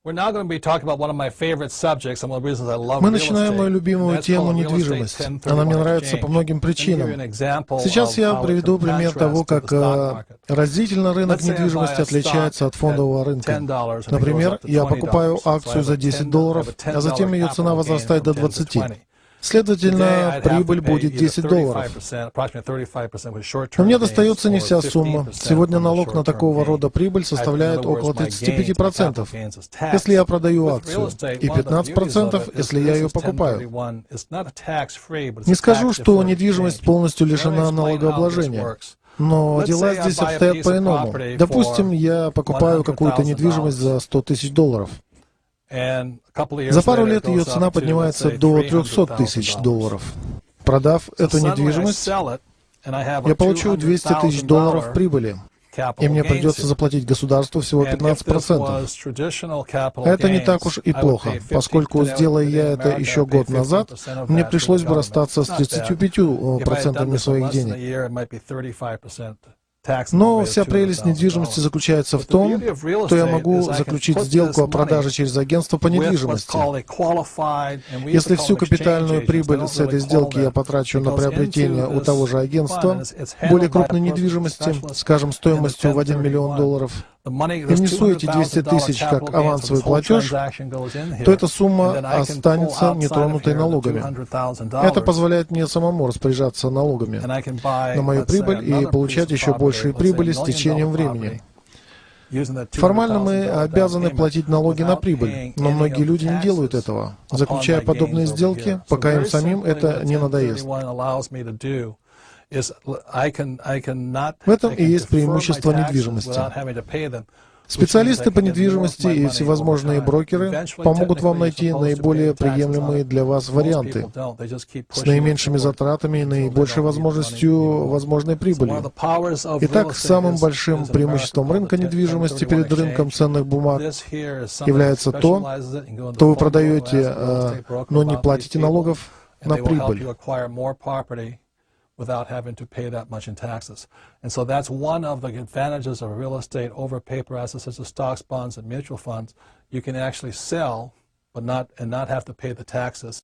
Мы начинаем мою любимую тему недвижимость. Она мне нравится по многим причинам. Сейчас я приведу пример того, как разительно рынок недвижимости отличается от фондового рынка. Например, я покупаю акцию за $10, а затем ее цена возрастает до 20. Следовательно, прибыль будет $10. Но мне достается не вся сумма. Сегодня налог на такого рода прибыль составляет около 35%, если я продаю акцию, и 15%, если я ее покупаю. Не скажу, что недвижимость полностью лишена налогообложения. Но дела здесь обстоят по-иному. Допустим, я покупаю какую-то недвижимость за $100 000. За пару лет ее цена поднимается до $300 000. Продав эту недвижимость, я получу $200 000 прибыли, и мне придется заплатить государству всего 15%. Это не так уж и плохо, поскольку, сделая я это еще год назад, мне пришлось бы расстаться с 35% своих денег. Но вся прелесть недвижимости заключается в том, что я могу заключить сделку о продаже через агентство по недвижимости. Если всю капитальную прибыль с этой сделки я потрачу на приобретение у того же агентства более крупной недвижимости, скажем, стоимостью в $1 миллион, и внесу эти 200 000 как авансовый платеж, то эта сумма останется нетронутой налогами. Это позволяет мне самому распоряжаться налогами на мою прибыль и получать еще большие прибыли с течением времени. Формально мы обязаны платить налоги на прибыль, но многие люди не делают этого, заключая подобные сделки, пока им самим это не надоест. В этом и есть преимущество недвижимости. Специалисты по недвижимости и всевозможные брокеры помогут вам найти наиболее приемлемые для вас варианты с наименьшими затратами и наибольшей возможностью возможной прибыли. Итак, самым большим преимуществом рынка недвижимости перед рынком ценных бумаг является то, что вы продаете, но не платите налогов на прибыль. Without having to pay that much in taxes. And so that's one of the advantages of real estate over paper assets such as stocks, bonds, and mutual funds. You can actually sell, but not have to pay the taxes.